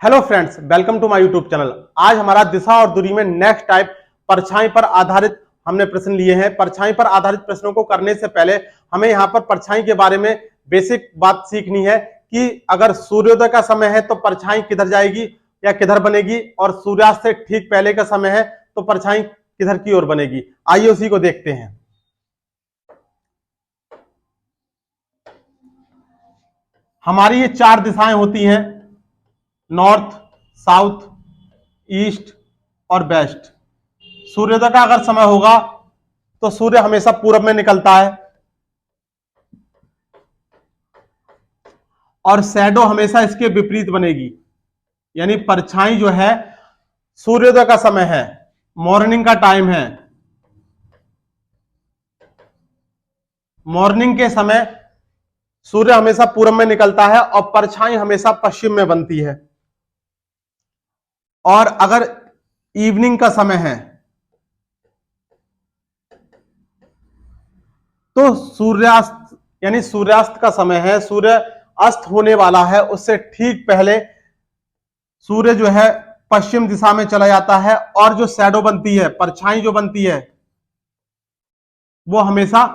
Hello friends, welcome to my YouTube channel. आज हमारा दिशा और दूरी में नेक्स्ट टाइप परछाई पर आधारित हमने प्रश्न लिए हैं। परछाई पर आधारित प्रश्नों को करने से पहले हमें यहाँ पर परछाई के बारे में बेसिक बात सीखनी है कि अगर सूर्योदय का समय है तो परछाई किधर जाएगी या किधर बनेगी, और सूर्यास्त से ठीक पहले का समय है तो परछाई किधर की ओर बनेगी। आइए उसी को देखते हैं। हमारी ये चार दिशाएं होती हैं: नॉर्थ, साउथ, ईस्ट और वेस्ट। सूर्योदय का अगर समय होगा तो सूर्य हमेशा पूरब में निकलता है और शैडो हमेशा इसके विपरीत बनेगी। यानी परछाई जो है, सूर्योदय का समय है, मॉर्निंग का टाइम है, मॉर्निंग के समय सूर्य हमेशा पूरब में निकलता है और परछाई हमेशा पश्चिम में बनती है। और अगर इवनिंग का समय है तो सूर्यास्त, यानी सूर्यास्त का समय है, सूर्य अस्त होने वाला है, उससे ठीक पहले सूर्य जो है पश्चिम दिशा में चला जाता है और जो शैडो बनती है, परछाई जो बनती है, वो हमेशा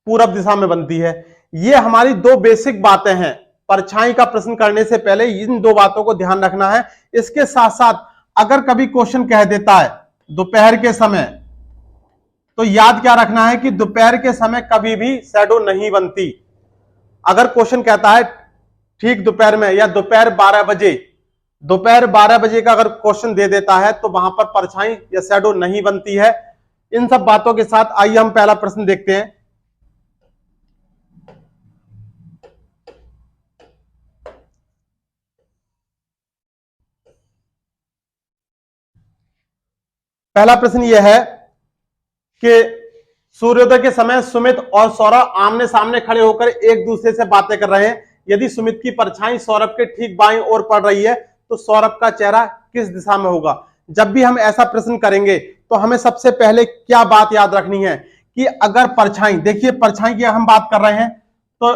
पूरब दिशा में बनती है। ये हमारी दो बेसिक बातें हैं। परछाई का प्रश्न करने से पहले इन दो बातों को ध्यान रखना है। इसके साथ साथ अगर कभी क्वेश्चन कह देता है दोपहर के समय, तो याद क्या रखना है कि दोपहर के समय कभी भी शैडो नहीं बनती। अगर क्वेश्चन कहता है ठीक दोपहर में या दोपहर 12 बजे, दोपहर 12 बजे का अगर क्वेश्चन दे देता है तो वहां पर परछाई या शैडो नहीं बनती है। इन सब बातों के साथ आइए हम पहला प्रश्न देखते हैं। पहला प्रश्न यह है कि सूर्योदय के समय सुमित और सौरभ आमने सामने खड़े होकर एक दूसरे से बातें कर रहे हैं। यदि सुमित की परछाई सौरभ के ठीक बाईं ओर पड़ रही है तो सौरभ का चेहरा किस दिशा में होगा। जब भी हम ऐसा प्रश्न करेंगे तो हमें सबसे पहले क्या बात याद रखनी है कि अगर परछाई, देखिए परछाई की हम बात कर रहे हैं तो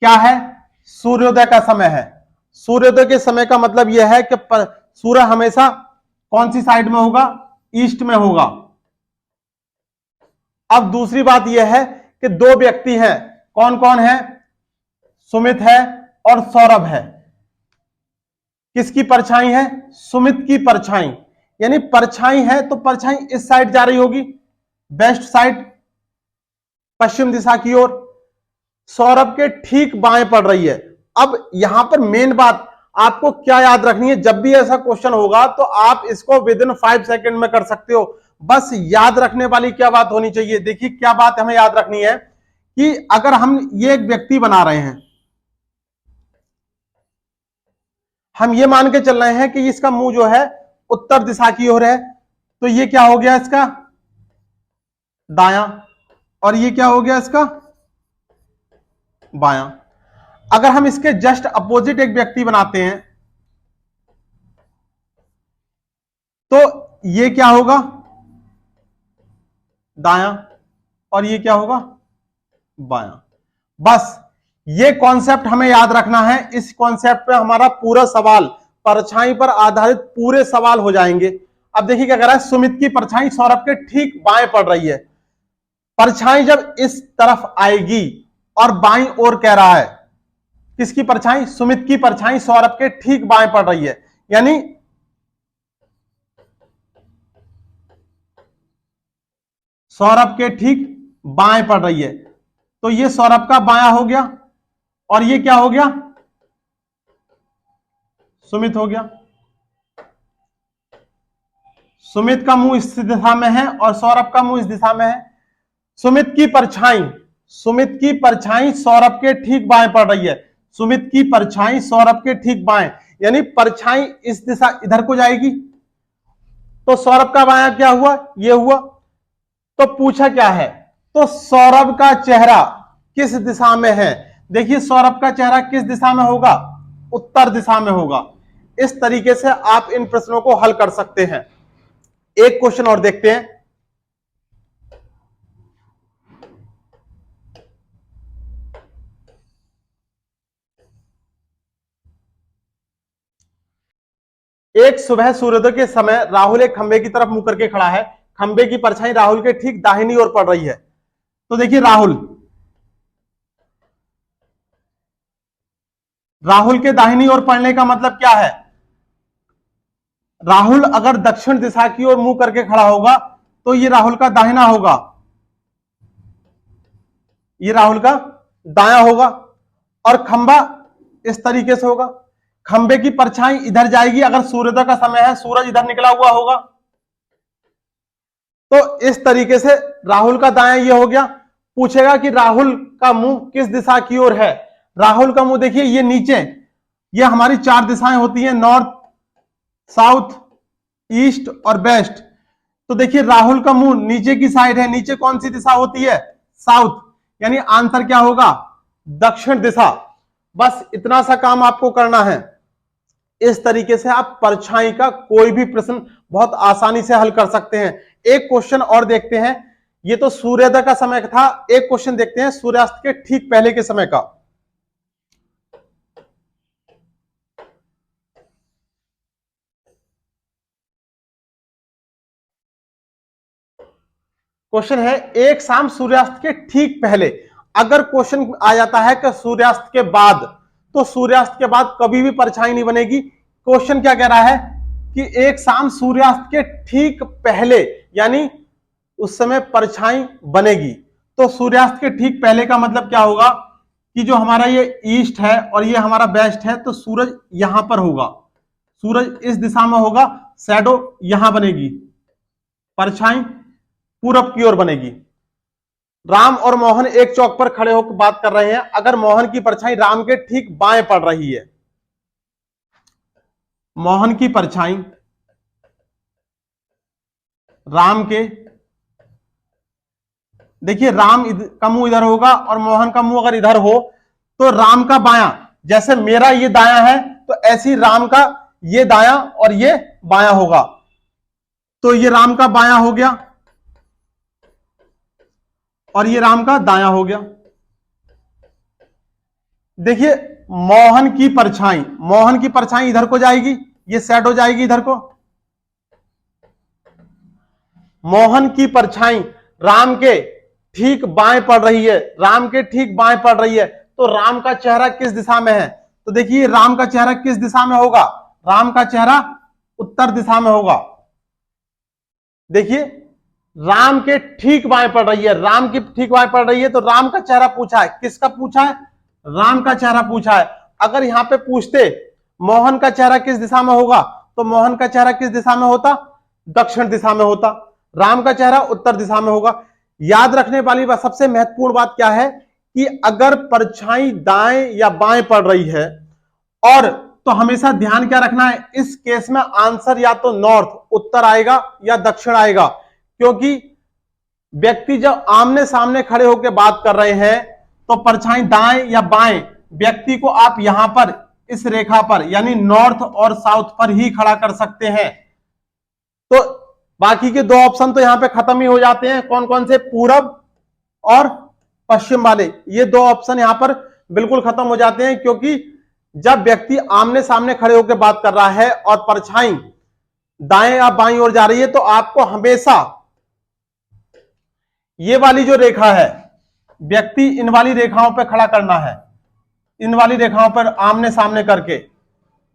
क्या है, सूर्योदय का समय है। सूर्योदय के समय का मतलब यह है कि सूर्य हमेशा कौन सी साइड में होगा, ईस्ट में होगा। अब दूसरी बात यह है कि दो व्यक्ति हैं, कौन कौन है, सुमित है और सौरभ है। किसकी परछाई है, सुमित की परछाई। यानी परछाई है तो परछाई इस साइड जा रही होगी, वेस्ट साइड, पश्चिम दिशा की ओर। सौरभ के ठीक बाएं पड़ रही है। अब यहां पर मेन बात आपको क्या याद रखनी है, जब भी ऐसा क्वेश्चन होगा तो आप इसको विद इन 5 सेकेंड में कर सकते हो। बस याद रखने वाली क्या बात होनी चाहिए, देखिए क्या बात हमें याद रखनी है कि अगर हम ये एक व्यक्ति बना रहे हैं, हम ये मान के चल रहे हैं कि इसका मुंह जो है उत्तर दिशा की ओर है, तो ये क्या हो गया इसका दायां, और ये क्या हो गया इसका बायां। अगर हम इसके जस्ट अपोजिट एक व्यक्ति बनाते हैं तो ये क्या होगा दायां, और ये क्या होगा बायां। बस ये कॉन्सेप्ट हमें याद रखना है। इस कॉन्सेप्ट पे हमारा पूरा सवाल, परछाई पर आधारित पूरे सवाल हो जाएंगे। अब देखिए क्या कर रहा है, सुमित की परछाई सौरभ के ठीक बाएं पड़ रही है। परछाई जब इस तरफ आएगी और बाईं ओर कह रहा है, किसकी परछाई, सुमित की परछाई सौरभ के ठीक बाएं पड़ रही है, यानी सौरभ के ठीक बाएं पड़ रही है, तो ये सौरभ का बायां हो गया और ये क्या हो गया सुमित हो गया। सुमित का मुंह इस दिशा में है और सौरभ का मुंह इस दिशा में है। सुमित की परछाई, सुमित की परछाई सौरभ के ठीक बाएं पड़ रही है, सुमित की परछाई सौरभ के ठीक बाएं, यानी परछाई इस दिशा इधर को जाएगी, तो सौरभ का बायां क्या हुआ, ये हुआ। तो पूछा क्या है, तो सौरभ का चेहरा किस दिशा में है। देखिए सौरभ का चेहरा किस दिशा में होगा, उत्तर दिशा में होगा। इस तरीके से आप इन प्रश्नों को हल कर सकते हैं। एक क्वेश्चन और देखते हैं। एक सुबह सूर्योदय के समय राहुल एक खंबे की तरफ मुंह करके खड़ा है। खंबे की परछाई राहुल के ठीक दाहिनी ओर पड़ रही है। तो देखिए राहुल के दाहिनी ओर पड़ने का मतलब क्या है? राहुल अगर दक्षिण दिशा की ओर मुंह करके खड़ा होगा तो ये राहुल का दाहिना होगा, ये राहुल का दाया होगा, और खंबा इस तरीके से होगा। खंबे की परछाई इधर जाएगी, अगर सूर्योदय का समय है, सूरज इधर निकला हुआ होगा, तो इस तरीके से राहुल का दाया ये हो गया। पूछेगा कि राहुल का मुंह किस दिशा की ओर है? राहुल का मुंह देखिए ये नीचे, ये हमारी 4 दिशाएं होती हैं, नॉर्थ, साउथ, ईस्ट और वेस्ट। तो देखिए राहुल का मुंह नीचे की साइड है। नीचे कौन सी दिशा होती है? साउथ, यानी आंसर क्या होगा? दक्षिण दिशा। बस इतना सा काम आपको करना है। इस तरीके से आप परछाई का कोई भी प्रश्न बहुत आसानी से हल कर सकते हैं। एक क्वेश्चन और देखते हैं, ये तो सूर्योदय का समय था। एक क्वेश्चन देखते हैं सूर्यास्त के ठीक पहले के समय का। क्वेश्चन है, एक शाम सूर्यास्त के ठीक पहले। अगर क्वेश्चन आ जाता है कि सूर्यास्त के बाद, तो सूर्यास्त के बाद कभी भी परछाई नहीं बनेगी। क्वेश्चन क्या कह रहा है कि एक शाम सूर्यास्त के ठीक पहले, यानी उस समय परछाई बनेगी। तो सूर्यास्त के ठीक पहले का मतलब क्या होगा कि जो हमारा ये ईस्ट है और ये हमारा वेस्ट है, तो सूरज यहां पर होगा, सूरज इस दिशा में होगा, शैडो यहां बनेगी, परछाई पूरब की ओर बनेगी। राम और मोहन एक चौक पर खड़े होकर बात कर रहे हैं। अगर मोहन की परछाई राम के ठीक बाएं पड़ रही है, मोहन की परछाई राम के, देखिए राम का मुंह इधर होगा और मोहन का मुंह अगर इधर हो, तो राम का बायां, जैसे मेरा ये दायां है तो ऐसी राम का ये दायां और ये बायां होगा। तो ये राम का बायां हो गया और ये राम का दायां हो गया। देखिए मोहन की परछाई इधर को जाएगी, ये सेट हो जाएगी इधर को। मोहन की परछाई राम के ठीक बाएं पड़ रही है, राम के ठीक बाएं पड़ रही है, तो राम का चेहरा किस दिशा में है? तो देखिए राम का चेहरा किस दिशा में होगा? राम का चेहरा उत्तर दिशा में होगा। देखिए राम के ठीक बाएं पड़ रही है, राम की ठीक बाएं पड़ रही है, तो राम का चेहरा पूछा है। किसका पूछा है? राम का चेहरा पूछा है। अगर यहां पे पूछते मोहन का चेहरा किस दिशा में होगा, तो मोहन का चेहरा किस दिशा में होता? दक्षिण दिशा में होता। राम का चेहरा उत्तर दिशा में होगा। याद रखने वाली बात, सबसे महत्वपूर्ण बात क्या है कि अगर परछाई दाएं या बाएं पड़ रही है, और तो हमेशा ध्यान क्या रखना है, इस केस में आंसर या तो नॉर्थ उत्तर आएगा या दक्षिण आएगा। क्योंकि व्यक्ति जब आमने सामने खड़े होकर बात कर रहे हैं, तो परछाई दाएं या बाएं, व्यक्ति को आप यहां पर इस रेखा पर, यानी नॉर्थ और साउथ पर ही खड़ा कर सकते हैं। तो बाकी के 2 ऑप्शन तो यहां पे खत्म ही हो जाते हैं। कौन कौन से? पूरब और पश्चिम वाले, ये 2 ऑप्शन यहां पर बिल्कुल खत्म हो जाते हैं। क्योंकि जब व्यक्ति आमने सामने खड़े होकर बात कर रहा है और परछाई दाएं या बाईं ओर जा रही है, तो आपको हमेशा ये वाली जो रेखा है, व्यक्ति इन वाली रेखाओं पर खड़ा करना है। इन वाली रेखाओं पर आमने सामने करके,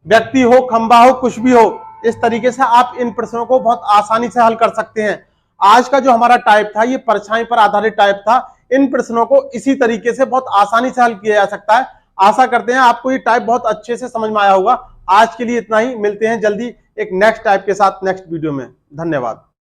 व्यक्ति हो, खंबा हो, कुछ भी हो, इस तरीके से आप इन प्रश्नों को बहुत आसानी से हल कर सकते हैं। आज का जो हमारा टाइप था, ये परछाई पर आधारित टाइप था। इन प्रश्नों को इसी तरीके से बहुत आसानी से हल किया जा सकता है। आशा करते हैं आपको ये टाइप बहुत अच्छे से समझ में आया होगा। आज के लिए इतना ही, मिलते हैं जल्दी एक नेक्स्ट टाइप के साथ नेक्स्ट वीडियो में। धन्यवाद।